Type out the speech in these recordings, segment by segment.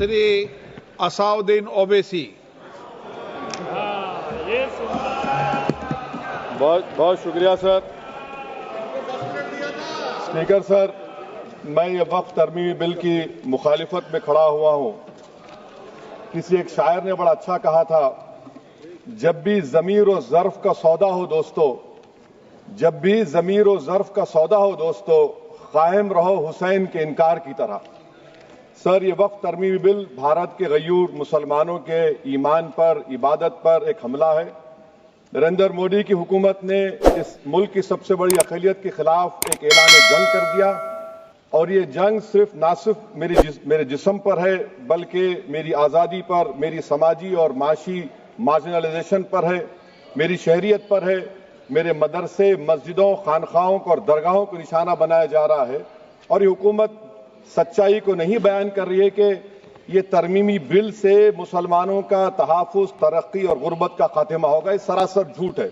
श्री असाउद्दीन ओवैसी। बहुत बहुत शुक्रिया सर। स्पीकर सर, मैं ये वक्फ तरमीमी बिल की मुखालिफत में खड़ा हुआ हूं। किसी एक शायर ने बड़ा अच्छा कहा था, जब भी ज़मीर और ज़र्फ का सौदा हो दोस्तों, जब भी ज़मीर और ज़र्फ का सौदा हो दोस्तों, कायम रहो हुसैन के इनकार की तरह। सर, ये वक्फ तरमीमी बिल भारत के गयूर मुसलमानों के ईमान पर, इबादत पर एक हमला है। नरेंद्र मोदी की हुकूमत ने इस मुल्क की सबसे बड़ी अक़लियत के खिलाफ एक ऐलान जंग कर दिया, और ये जंग ना सिर्फ मेरे जिस्म पर है, बल्कि मेरी आज़ादी पर, मेरी समाजी और माशी मार्जिनलाइजेशन पर है, मेरी शहरियत पर है, मेरे मदरसे, मस्जिदों, खानखाहों और दरगाहों को निशाना बनाया जा रहा है। और ये हुकूमत सच्चाई को नहीं बयान कर रही है कि ये तरमीमी बिल से मुसलमानों का तहफ़्फ़ुज़, तरक्की और गुर्बत का खात्मा होगा। ये सरासर झूठ है।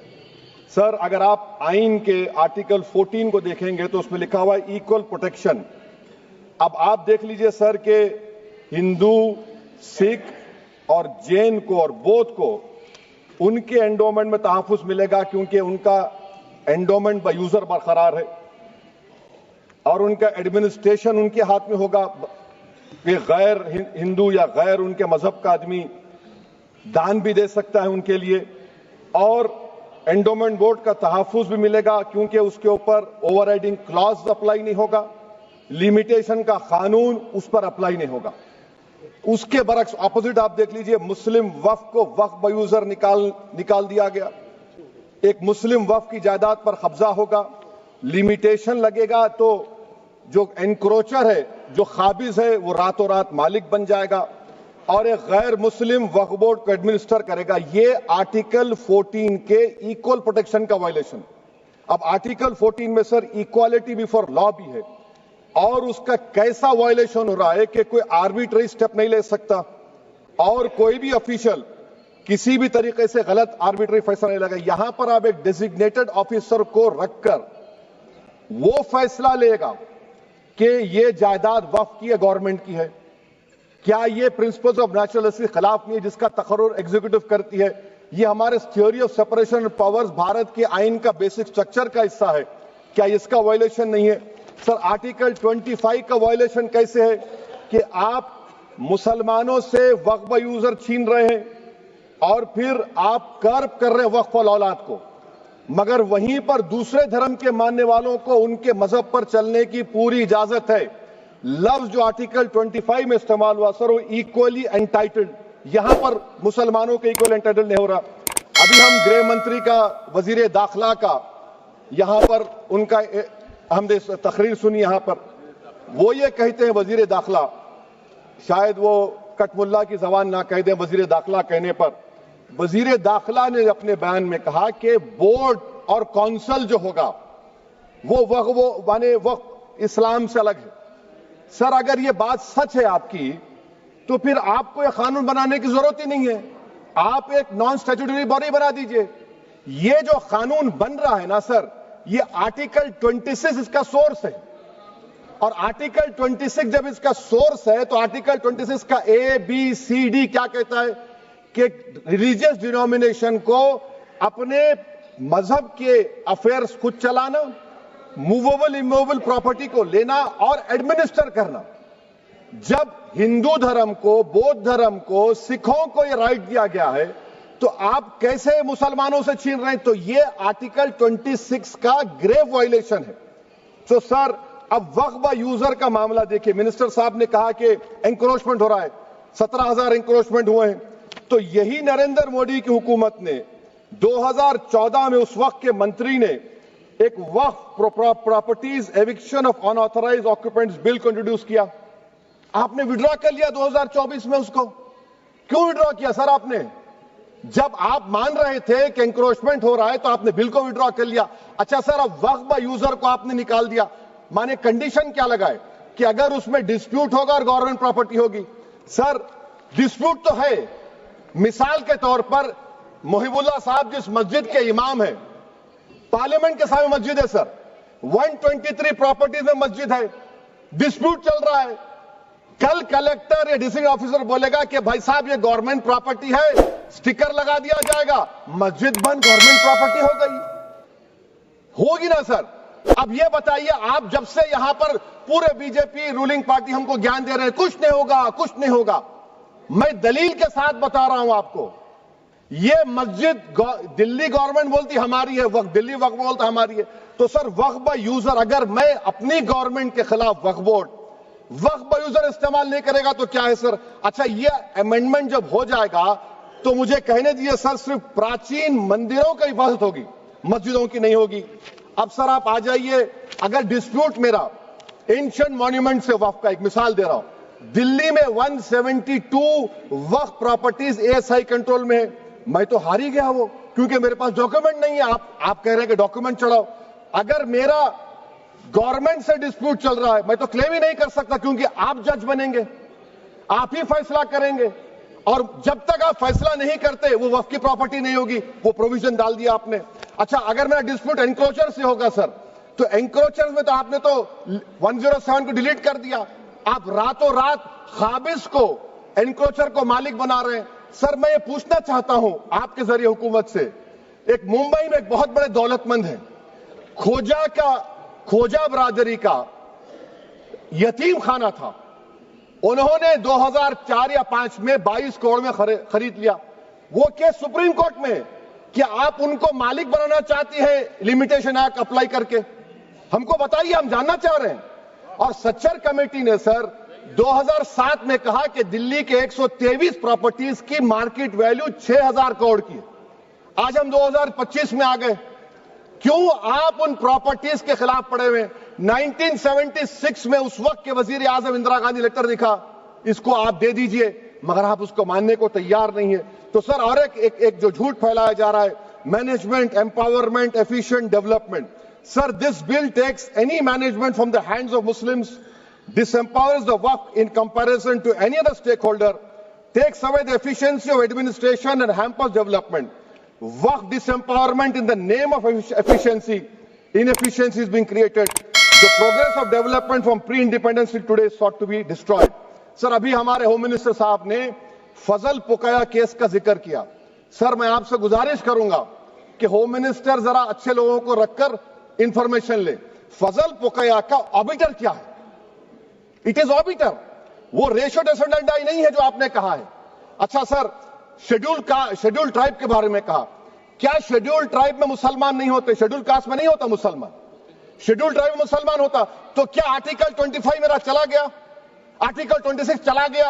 सर, अगर आप आइन के आर्टिकल 14 को देखेंगे तो उसमें लिखा हुआ है इक्वल प्रोटेक्शन। अब आप देख लीजिए सर कि हिंदू, सिख और जैन को और बौद्ध को उनके एंडोमेंट में तहफ़्फ़ुज़ मिलेगा, क्योंकि उनका एंडोमेंट बाय यूजर बरकरार है और उनका एडमिनिस्ट्रेशन उनके हाथ में होगा कि गैर हिंदू या गैर उनके मजहब का आदमी दान भी दे सकता है उनके लिए, और एंडोमेंट बोर्ड का तहफ़्फ़ुज़ भी मिलेगा, क्योंकि उसके ऊपर ओवरराइडिंग क्लॉज अप्लाई नहीं होगा, लिमिटेशन का कानून उस पर अप्लाई नहीं होगा। उसके बरक्स ऑपोजिट आप देख लीजिए, मुस्लिम वक्फ को वक्फ बाय यूजर निकाल दिया गया। एक मुस्लिम वक्फ की जायदाद पर कब्जा होगा, लिमिटेशन लगेगा, तो जो एनक्रोचर है, जो खाबिज है, वो रातों रात मालिक बन जाएगा और एक गैर मुस्लिम वक्फ बोर्ड को एडमिनिस्टर करेगा। ये आर्टिकल 14 के इक्वल प्रोटेक्शन का वायलेशन। अब आर्टिकल 14 में सर इक्वालिटी बिफोर लॉ भी है, और उसका कैसा वायलेशन हो रहा है कि कोई आर्बिट्ररी स्टेप नहीं ले सकता और कोई भी ऑफिशियल किसी भी तरीके से गलत आर्बिट्ररी फैसला नहीं लेगा। यहां पर आप एक डेजिग्नेटेड ऑफिसर को रखकर वो फैसला लेगा कि ये जायदाद वक्फ की है, गवर्नमेंट की है। क्या ये प्रिंसिपल्स ऑफ नेचुरलिटी के खिलाफ नहीं है, जिसका तकर्रुर एग्जीक्यूटिव करती है? ये हमारे theory of separation of powers, Bharat के आइन का बेसिक स्ट्रक्चर का हिस्सा है। क्या इसका वायलेशन नहीं है? सर, आर्टिकल 25 का वायलेशन कैसे है कि आप मुसलमानों से वक्फ बाय यूजर छीन रहे हैं और फिर आप कर्ब कर रहे हैं वक्फ वाल औलाद को, मगर वहीं पर दूसरे धर्म के मानने वालों को उनके मजहब पर चलने की पूरी इजाजत है। लफ्ज जो आर्टिकल 25 में इस्तेमाल हुआ सर, वो इक्वली एंटाइटल्ड, यहां पर मुसलमानों के इक्वल एंटाइटल्ड नहीं हो रहा। अभी हम गृह मंत्री का, वजीर दाखिला का यहां पर उनका हमने तकरीर सुनी, यहां पर वो ये कहते हैं, वजीर दाखिला, शायद वो कटमुल्ला की जबान ना कह दें, वजीर दाखिला कहने पर वजीर दाखिला ने अपने बयान में कहा कि बोर्ड और काउंसिल जो होगा वो माने वक्फ इस्लाम से अलग है। सर, अगर ये बात सच है आपकी, तो फिर आपको यह कानून बनाने की जरूरत ही नहीं है। आप एक नॉन स्टैट्यूटरी बॉडी बना दीजिए। ये जो कानून बन रहा है ना सर, ये आर्टिकल 26 इसका सोर्स है, और आर्टिकल 26 जब इसका सोर्स है तो आर्टिकल 26 का ABCD क्या कहता है कि रिलीजियस डिनोमिनेशन को अपने मजहब के अफेयर्स खुद चलाना, मूवेबल इमूवेबल प्रॉपर्टी को लेना और एडमिनिस्टर करना। जब हिंदू धर्म को, बौद्ध धर्म को, सिखों को यह राइट दिया गया है, तो आप कैसे मुसलमानों से छीन रहे हैं? तो ये आर्टिकल 26 का ग्रेव वायलेशन है। तो सर, अब वक्फ बाय यूजर का मामला देखिए, मिनिस्टर साहब ने कहा कि एंक्रोचमेंट हो रहा है, 17,000 एंक्रोचमेंट हुए हैं। तो यही नरेंद्र मोदी की हुकूमत ने 2014 में उस वक्त के मंत्री ने एक Waqf properties eviction of unauthorised occupants bill को इंट्रोड्यूस किया। आपने विड्रॉ कर लिया 2024 में उसको। क्यों विड्रॉ किया सर आपने? जब आप मान रहे थे कि एंक्रोचमेंट हो रहा है तो आपने बिल को विड्रॉ कर लिया। अच्छा सर, अब वक्फ बाय यूजर को आपने निकाल दिया, माने कंडीशन क्या लगाए कि अगर उसमें डिस्प्यूट होगा और गवर्नमेंट प्रॉपर्टी होगी। सर, डिस्प्यूट तो है। मिसाल के तौर पर मोहिबुल्लाह साहब जिस मस्जिद के इमाम है, पार्लियामेंट के सामने मस्जिद है सर, 123 प्रॉपर्टीज में मस्जिद है, डिस्प्यूट चल रहा है। कल कलेक्टर या डिस्ट्रिक्ट ऑफिसर बोलेगा कि भाई साहब ये गवर्नमेंट प्रॉपर्टी है, स्टिकर लगा दिया जाएगा, मस्जिद बंद गवर्नमेंट प्रॉपर्टी हो गई, होगी ना सर? अब ये बताइए, आप जब से यहां पर पूरे बीजेपी रूलिंग पार्टी हमको ज्ञान दे रहे हैं कुछ नहीं होगा, कुछ नहीं होगा, मैं दलील के साथ बता रहा हूं आपको। ये मस्जिद दिल्ली गवर्नमेंट बोलती हमारी है, वक्फ दिल्ली वक्फ बोलता हमारी है, तो सर वक्फ बाय यूजर, अगर मैं अपनी गवर्नमेंट के खिलाफ वक्फ बोर्ड वक्फ बाय यूजर इस्तेमाल नहीं करेगा तो क्या है सर? अच्छा, ये अमेंडमेंट जब हो जाएगा तो मुझे कहने दीजिए सर, सिर्फ प्राचीन मंदिरों की हिफाजत होगी, मस्जिदों की नहीं होगी। अब सर आप आ जाइए, अगर डिस्प्यूट मेरा एंशिएंट मॉन्यूमेंट से वक्फ का, एक मिसाल दे रहा हूं, दिल्ली में 172 वक्फ प्रॉपर्टीज एएसआई कंट्रोल में है, मैं तो हार ही गया वो, क्योंकि मेरे पास डॉक्यूमेंट नहीं है। आप कह रहे हैं कि डॉक्यूमेंट चढ़ाओ, अगर मेरा गवर्नमेंट से डिस्प्यूट चल रहा है मैं तो क्लेम ही नहीं कर सकता, क्योंकि आप जज बनेंगे, आप ही फैसला करेंगे, और जब तक आप फैसला नहीं करते वो वक्फ की प्रॉपर्टी नहीं होगी। वो प्रोविजन डाल दिया आपने। अच्छा, अगर मेरा डिस्प्यूट एनक्रोचर से होगा सर, तो एनक्रोचर में तो आपने तो 107 को डिलीट कर दिया, आप रातों रात खाबिज को, एनक्रोचर को मालिक बना रहे हैं। सर मैं ये पूछना चाहता हूं आपके जरिए हुकूमत से, एक मुंबई में एक बहुत बड़े दौलतमंद है, खोजा बरादरी का यतीम खाना था, उन्होंने 2004 या 5 में 22 करोड़ में खरीद लिया। वो केस सुप्रीम कोर्ट में कि आप उनको मालिक बनाना चाहती है लिमिटेशन एक्ट अप्लाई करके, हमको बताइए, हम जानना चाह रहे हैं। और सच्चर कमेटी ने सर 2007 में कहा कि दिल्ली के 123 प्रॉपर्टीज की मार्केट वैल्यू 6000 करोड़ की। आज हम 2025 में आ गए, क्यों आप उन प्रॉपर्टीज के खिलाफ पड़े हुए? 1976 में उस वक्त के वजीर आजम इंदिरा गांधी लेटर लिखा, इसको आप दे दीजिए, मगर आप उसको मानने को तैयार नहीं है। तो सर और एक जो झूठ फैलाया जा रहा है, management empowerment efficient development, sir this bill takes any management from the hands of Muslims, disempowers the waqf in comparison to any other stakeholder, takes away the efficiency of administration and hampers development. Waqf disempowerment in the name of efficiency, inefficiency is being created. The progress of development from pre-independence till today is sought to be destroyed. Sir अभी हमारे home minister साहब ने फजल पुकाया case का जिक्र किया। Sir मैं आपसे गुजारिश करूंगा कि होम मिनिस्टर जरा अच्छे लोगों को रखकर इंफॉर्मेशन ले। फजल पुकाया का ऑबिटर क्या है? इट इज ऑबिटर, वो रेशियो डिसेंडेंटाई नहीं है जो आपने कहा है। अच्छा सर, शेड्यूल ट्राइब के बारे में कहा, क्या शेड्यूल ट्राइब में मुसलमान नहीं होते? शेड्यूल कास्ट में नहीं होता मुसलमान, शेड्यूल ट्राइब में मुसलमान होता। तो क्या आर्टिकल 25 मेरा चला गया, आर्टिकल 26 चला गया,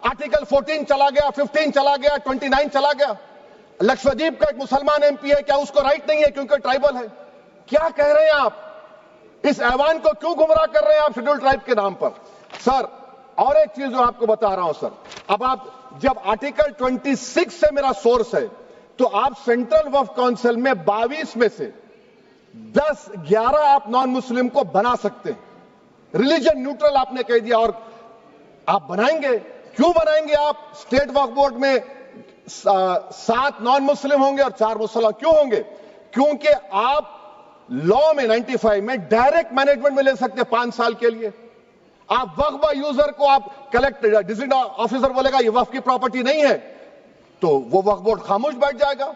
आर्टिकल 14 चला गया, 15 चला गया, 29 चला गया? लक्षद्वीप का एक मुसलमान एमपी है, क्या उसको राइट नहीं है क्योंकि ट्राइबल है? क्या कह रहे हैं आप? इस ऐवान को क्यों गुमराह कर रहे हैं आप शेड्यूल ट्राइब के नाम पर? सर और एक चीज जो आपको बता रहा हूं सर, अब आप जब आर्टिकल 26 से मेरा सोर्स है, तो आप सेंट्रल वक्फ काउंसिल में 22 में से 10-11 आप नॉन मुस्लिम को बना सकते हैं, रिलीजन न्यूट्रल आपने कह दिया, और आप बनाएंगे। क्यों बनाएंगे आप? स्टेट वक्फ बोर्ड में 7 नॉन मुस्लिम होंगे और 4 मुसलमान। क्यों होंगे? क्योंकि आप लॉ में 95 में डायरेक्ट मैनेजमेंट में ले सकते हैं 5 साल के लिए। आप वक्फ बाय यूजर को आप कलेक्टर डिस्ट्रिक्ट ऑफिसर बोलेगा ये वक्फ की प्रॉपर्टी नहीं है, तो वो वक्फ बोर्ड खामोश बैठ जाएगा,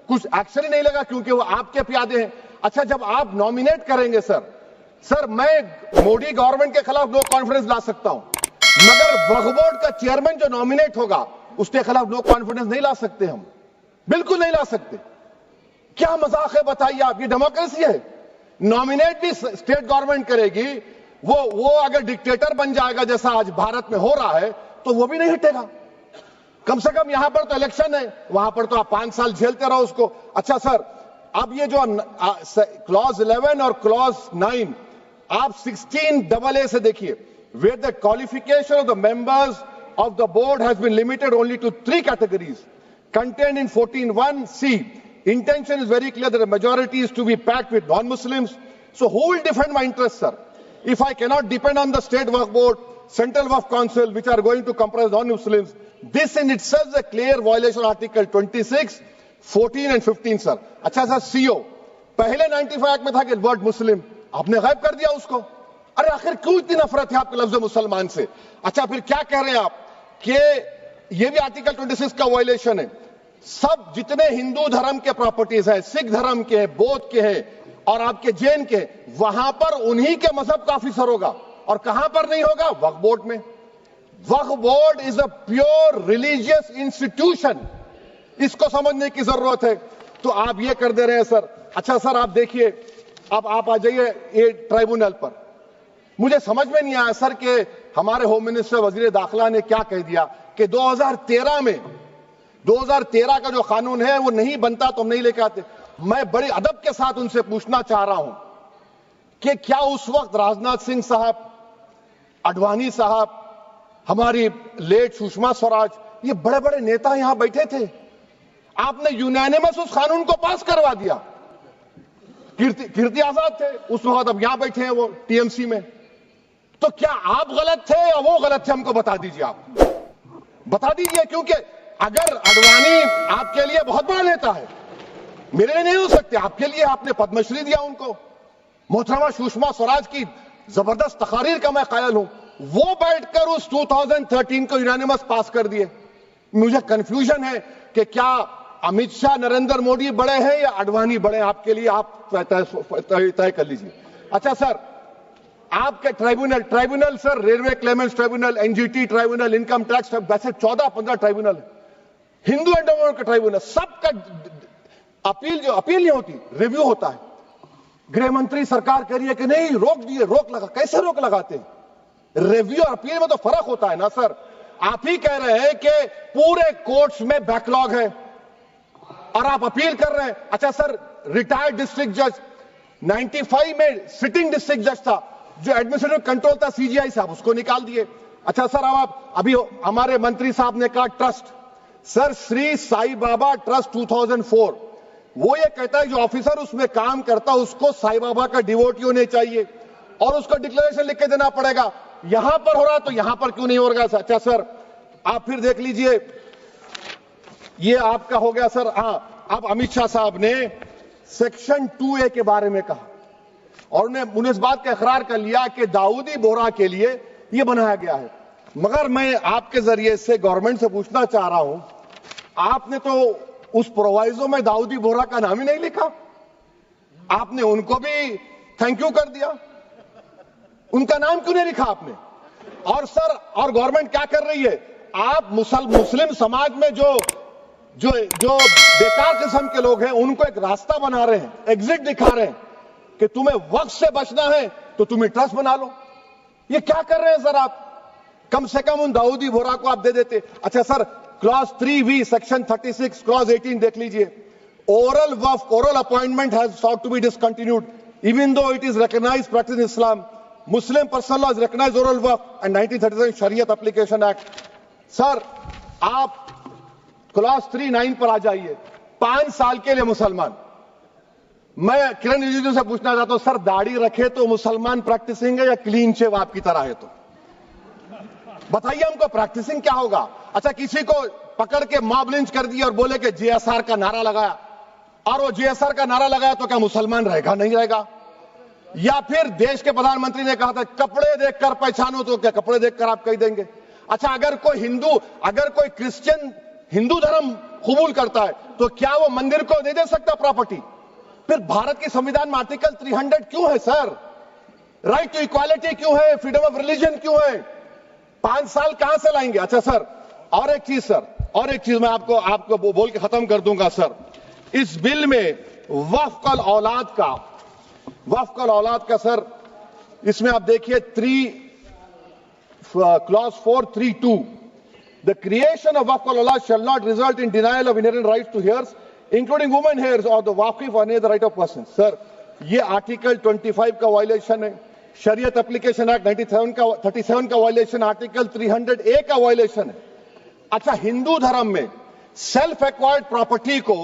कुछ एक्शन ही नहीं लगा, क्योंकि वो आपके प्यादे हैं। अच्छा, जब आप नॉमिनेट करेंगे सर मैं मोदी गवर्नमेंट के खिलाफ नो कॉन्फिडेंस ला सकता हूं, मगर वक्फ बोर्ड का चेयरमैन जो नॉमिनेट होगा उसके खिलाफ नो कॉन्फिडेंस नहीं ला सकते, हम बिल्कुल नहीं ला सकते। क्या मजाक है बताइए आप? ये डेमोक्रेसी है। नॉमिनेट भी स्टेट गवर्नमेंट करेगी, वो अगर डिक्टेटर बन जाएगा जैसा आज भारत में हो रहा है तो वो भी नहीं हटेगा। कम से कम यहां पर तो इलेक्शन है, वहां पर तो आप 5 साल झेलते रहो उसको। अच्छा सर, अब ये जो क्लॉज 11 और क्लॉज 9 आप 16AA से देखिए, where the qualification of the members of the board has been limited only to 3 categories contained in 14(1)(c). Intention is very clear that the majority is to be packed with non-Muslims. So who will defend my interests, sir? If I cannot depend on the state waqf board, central waqf council, which are going to comprise non-Muslims, this in itself is a clear violation of Article 26, 14 and 15, sir. अच्छा sir, CO पहले 95 act में था कि word मुस्लिम, आपने गायब कर दिया उसको। अरे आखिर क्यों इतनी नफरत है आपके लफ्ज मुसलमान से? अच्छा फिर क्या कह रहे हैं आप कि ये भी आर्टिकल 26 का वायलेशन है। सब जितने हिंदू धर्म के प्रॉपर्टीज हैं, सिख धर्म के हैं, बौद्ध के हैं और आपके जैन के, वहां पर उन्हीं के मजहब का ऑफिसर होगा। और कहां पर नहीं होगा? वक्फ बोर्ड में। Waqf board is a pure religious institution, इसको समझने की जरूरत है। तो आप ये कर दे रहे हैं सर। अच्छा सर आप देखिए, अब आप आ जाइए ये ट्राइब्यूनल पर। मुझे समझ में नहीं आया सर कि हमारे होम मिनिस्टर वजीर दाखिला ने क्या कह दिया कि 2013 का जो कानून है वो नहीं बनता तो हम नहीं लेके आते। मैं बड़े अदब के साथ उनसे पूछना चाह रहा हूं कि क्या उस वक्त राजनाथ सिंह साहब, अडवाणी साहब, हमारी लेट सुषमा स्वराज, ये बड़े बड़े नेता यहां बैठे थे? आपने यूनानिमस उस कानून को पास करवा दिया। कीर्ति आजाद थे उस वक्त, अब यहां बैठे हैं वो टीएमसी में। तो क्या आप गलत थे या वो गलत थे? हमको बता दीजिए, आप बता दीजिए। क्योंकि अगर अडवाणी आपके लिए बहुत बड़ा नेता है, मेरे लिए नहीं हो सकते, आपके लिए आपने पद्मश्री दिया उनको। मोहतरमा सुषमा स्वराज की जबरदस्त तकारीर का मैं कायल हूं, वो बैठकर उस 2013 को यूनानिमस पास कर दिए। मुझे कंफ्यूजन है कि क्या अमित शाह, नरेंद्र मोदी बड़े हैं या अडवाणी बड़े हैं? आपके लिए आप तय कर लीजिए। अच्छा सर, आपके tribunal sir, railway Clements tribunal, NGT tribunal, income tax, वैसे 14-15 ट्राइब्यूनल है, हिंदू एंडोमेंट का ट्राइब्यूनल, सबका अपील नहीं होती, रिव्यू होता है। गृह मंत्री सरकार कह रही है कि नहीं, रोक दिए, रोक लगा। कैसे रोक लगाते हैं? रिव्यू और अपील में तो फर्क होता है ना सर। आप ही कह रहे हैं कि पूरे कोर्ट्स में बैकलॉग है और आप अपील कर रहे हैं। अच्छा सर, रिटायर्ड डिस्ट्रिक्ट जज 95 में सिटिंग डिस्ट्रिक्ट जज था, जो एडमिनिस्ट्रेटिव कंट्रोल था सीजीआई साहब, उसको निकाल दिए। अच्छा सर, अब आप अभी हमारे मंत्री साहब ने कहा trust, sir Shri Sai Baba trust 2004, वो ये कहता है जो ऑफिसर उसमें काम करता उसको साई बाबा का डिवोटी होने चाहिए और उसको डिक्लेरेशन लिख के देना पड़ेगा। यहां पर हो रहा तो यहां पर क्यों नहीं हो रहा? अच्छा सर, आप फिर देख लीजिए, ये आपका हो गया सर। हां, अब अमित शाह साहब ने सेक्शन 2A के बारे में कहा और उन्होंने इस बात का इकरार कर लिया कि दाऊदी बोहरा के लिए यह बनाया गया है। मगर मैं आपके जरिए से गवर्नमेंट से पूछना चाह रहा हूं, आपने तो उस प्रोवाइजो में दाऊदी बोहरा का नाम ही नहीं लिखा। आपने उनको भी थैंक यू कर दिया, उनका नाम क्यों नहीं लिखा आपने? और सर, और गवर्नमेंट क्या कर रही है? आप मुस्लिम समाज में जो बेकार किस्म के लोग हैं उनको एक रास्ता बना रहे हैं, एग्जिट दिखा रहे हैं कि तुम्हें वक्त से बचना है तो तुम्हें ट्रस्ट बना लो। ये क्या कर रहे हैं सर आप? कम से कम उन दाऊदी बोहरा को आप दे देते। अच्छा sir, clause 3V section 36 clause 18 देख लीजिए। Oral appointment has sought to be discontinued even though it is recognized practice in Islam. Muslim personal law is recognized oral waqf and 1937 Shariat Application Act. Sir आप clause 3(9) पर आ जाइए। 5 साल के लिए मुसलमान। मैं किरण रिजिजू से पूछना चाहता हूं, सर दाढ़ी रखे तो मुसलमान प्रैक्टिसिंग है या क्लीन शेव आपकी तरह है? तो बताइए हमको, प्रैक्टिसिंग क्या होगा? अच्छा, किसी को पकड़ के मॉब लिंच कर दिया और बोले कि JSR का नारा लगाया, और वो JSR का नारा लगाया तो क्या मुसलमान रहेगा? नहीं रहेगा। या फिर देश के प्रधानमंत्री ने कहा था कपड़े देखकर पहचानो, तो क्या कपड़े देखकर आप कह देंगे? अच्छा, अगर कोई क्रिश्चियन हिंदू धर्म कबूल करता है तो क्या वो मंदिर को नहीं दे सकता प्रॉपर्टी? फिर भारत के संविधान में आर्टिकल 300 क्यों है सर? राइट टू इक्वालिटी क्यों है? फ्रीडम ऑफ रिलीजन क्यों है? 5 साल कहां से लाएंगे? अच्छा सर, और एक चीज सर, और एक चीज मैं आपको बोल के खत्म कर दूंगा सर। इस बिल में वक्फ औलाद का सर, इसमें आप देखिए clause 4(3)(2), the creation of waqf al-awlad shall not result in denial of inherent rights to heirs, including women heirs or the waqif or any other right of person. Sir, ये article 25 का violation है, शरीयत application act 37 का violation, article 300A का violation है। अच्छा, हिंदू धर्म में सेल्फ एक्वायर्ड प्रॉपर्टी को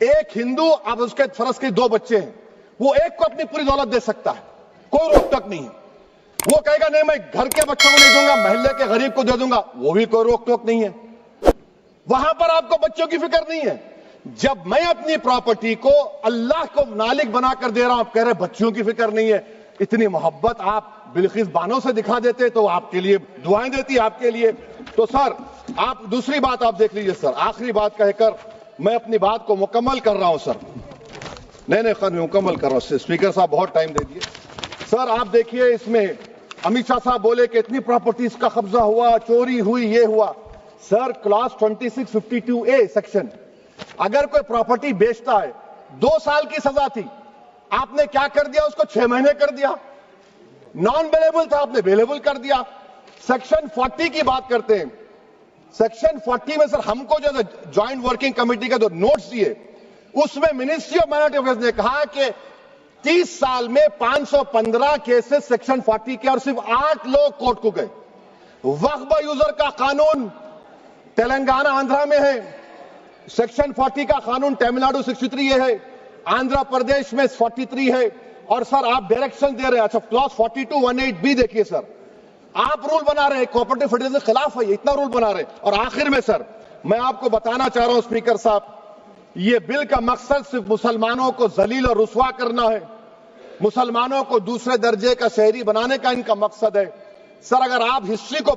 एक हिंदू, अब उसके फर्ज के 2 बच्चे हैं, वो एक को अपनी पूरी दौलत दे सकता है, कोई रोक टोक नहीं है। वो कहेगा नहीं मैं घर के बच्चों को नहीं दूंगा, मोहल्ले के गरीब को दे दूंगा, वो भी कोई रोक टोक नहीं है। वहां पर आपको बच्चों की फिक्र नहीं है। जब मैं अपनी प्रॉपर्टी को अल्लाह को मालिक बनाकर दे रहा हूं, आप कह रहे बच्चों की फिक्र नहीं है। इतनी मोहब्बत आप बिल्किस बानो से दिखा देते तो आपके लिए दुआएं देती आपके लिए। तो सर आप दूसरी बात आप देख लीजिए सर, आखिरी बात कहकर मैं अपनी बात को मुकम्मल कर रहा हूं सर। नहीं मुकम्मल कर रहा हूं, स्पीकर साहब बहुत टाइम दे दिए। सर आप देखिए इसमें अमित शाह साहब बोले कि इतनी प्रॉपर्टीज का कब्जा हुआ, चोरी हुई, ये हुआ। सर क्लास 2652A सेक्शन, अगर कोई प्रॉपर्टी बेचता है 2 साल की सजा थी, आपने क्या कर दिया, उसको 6 महीने कर दिया। नॉन बेलेबल था, आपने बेलेबल कर दिया। सेक्शन 40 की बात करते हैं, सेक्शन 40 में सर हमको जो ज्वाइंट वर्किंग कमेटी का जो नोट्स दिए, उसमें मिनिस्ट्री ऑफ माइनॉरिटी अफेयर्स ने कहा कि 30 साल में 515 केसेस सेक्शन 40 के और सिर्फ 8 लोग कोर्ट को गए। वक्फ यूजर का कानून तेलंगाना आंध्रा में है, सेक्शन 40 का कानून तमिलनाडु 63 है, आंध्र प्रदेश में 43 है। और सर आप डायरेक्शन दे रहे हैं, अच्छा क्लॉज 4218B देखिए सर, आप रूल बना रहे हैं, कोऑपरेटिव फेडरलिज्म के खिलाफ है, इतना रूल बना रहे हैं। और आखिर में सर मैं आपको बताना चाह रहा हूं स्पीकर साहब, ये बिल का मकसद सिर्फ मुसलमानों को जलील और रुस्वा करना है, मुसलमानों को दूसरे दर्जे का शहरी बनाने का इनका मकसद है। सर अगर आप हिस्ट्री को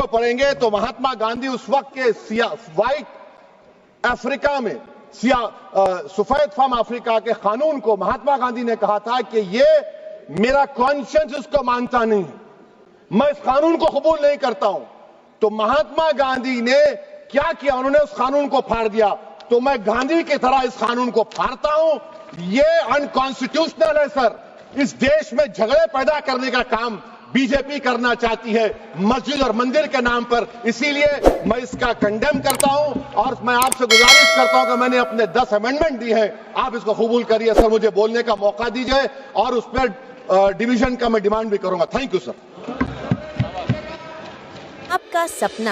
पढ़ेंगे तो महात्मा गांधी उस वक्त के व्हाइट अफ्रीका में सफेद फार्म अफ्रीका के कानून को महात्मा गांधी ने कहा था कि ये मेरा कॉन्शियंस इसको मानता नहीं है, मैं इस कानून को कबूल नहीं करता हूं। तो महात्मा गांधी ने क्या किया, उन्होंने उस कानून को फाड़ दिया। तो मैं गांधी की तरह इस कानून को फाड़ता हूं, ये अनकॉन्स्टिट्यूशनल है सर। इस देश में झगड़े पैदा करने का काम बीजेपी करना चाहती है मस्जिद और मंदिर के नाम पर, इसीलिए मैं इसका कंडेम करता हूं। और मैं आपसे गुजारिश करता हूं कि मैंने अपने 10 अमेंडमेंट दी हैं, आप इसको कबूल करिए सर, मुझे बोलने का मौका दीजिए और उस पर डिवीजन का मैं डिमांड भी करूंगा। Thank you sir. आपका सपना,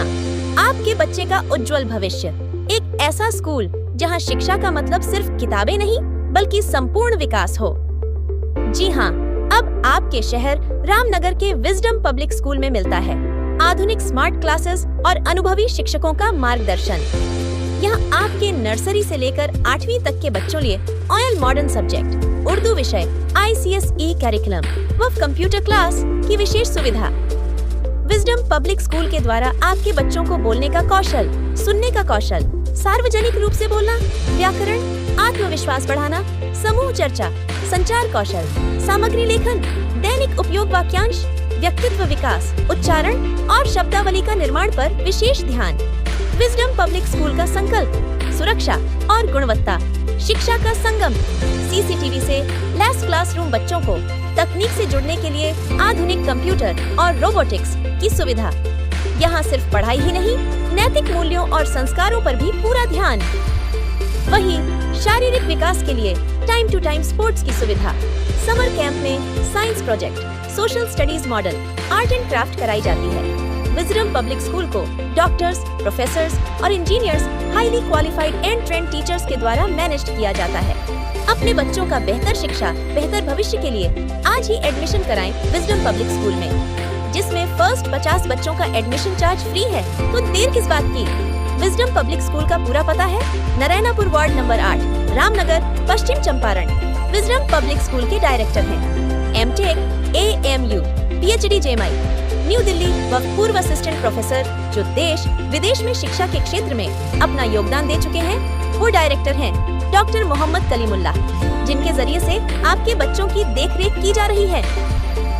आपके बच्चे का उज्जवल भविष्य, एक ऐसा स्कूल जहां शिक्षा का मतलब सिर्फ किताबें नहीं बल्कि संपूर्ण विकास हो। जी हाँ, अब आपके शहर रामनगर के विजडम पब्लिक स्कूल में मिलता है आधुनिक स्मार्ट क्लासेस और अनुभवी शिक्षकों का मार्गदर्शन। यहाँ आपके नर्सरी से लेकर 8वीं तक के बच्चों लिए ऑयल मॉडर्न सब्जेक्ट, उर्दू विषय, ICSE कैरिकुलम व कंप्यूटर क्लास की विशेष सुविधा। विजडम पब्लिक स्कूल के द्वारा आपके बच्चों को बोलने का कौशल, सुनने का कौशल, सार्वजनिक रूप से बोलना, व्याकरण, आत्मविश्वास बढ़ाना, समूह चर्चा, संचार कौशल, सामग्री लेखन, दैनिक उपयोग वाक्यांश, व्यक्तित्व विकास, उच्चारण और शब्दावली का निर्माण पर विशेष ध्यान। विजडम पब्लिक स्कूल का संकल्प सुरक्षा और गुणवत्ता, शिक्षा का संगम। CCTV से लैस क्लासरूम, बच्चों को तकनीक से जुड़ने के लिए आधुनिक कंप्यूटर और रोबोटिक्स की सुविधा। यहाँ सिर्फ पढ़ाई ही नहीं, नैतिक मूल्यों और संस्कारों पर भी पूरा ध्यान। वहीं शारीरिक विकास के लिए टाइम टू टाइम स्पोर्ट्स की सुविधा। समर कैंप में science project, social studies model, art and craft कराई जाती है। विजडम पब्लिक स्कूल को डॉक्टर्स, प्रोफेसर्स और engineers, highly qualified and trend teachers के द्वारा मैनेज किया जाता है। अपने बच्चों का बेहतर शिक्षा, बेहतर भविष्य के लिए आज ही एडमिशन कराएं विजडम पब्लिक स्कूल में, जिसमें फर्स्ट 50 बच्चों का एडमिशन चार्ज फ्री है। तो देर किस बात की? विजडम पब्लिक स्कूल का पूरा पता है नारायणापुर वार्ड नंबर 8, रामनगर, पश्चिम चंपारण। विजडम पब्लिक स्कूल के डायरेक्टर हैं M.Tech, AMU, PhD JMI, new Delhi व पूर्व असिस्टेंट प्रोफेसर, जो देश विदेश में शिक्षा के क्षेत्र में अपना योगदान दे चुके हैं। वो डायरेक्टर हैं डॉक्टर मोहम्मद कलीमुल्लाह, जिनके जरिए से आपके बच्चों की देखरेख की जा रही है।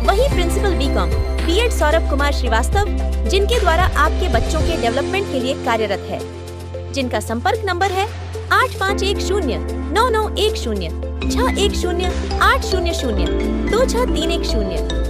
वहीं principal BCom, B.Ed Saurabh Kumar Srivastava, जिनके द्वारा आपके बच्चों के डेवलपमेंट के लिए कार्यरत है, जिनका संपर्क नंबर है 85109910 610 800 26310।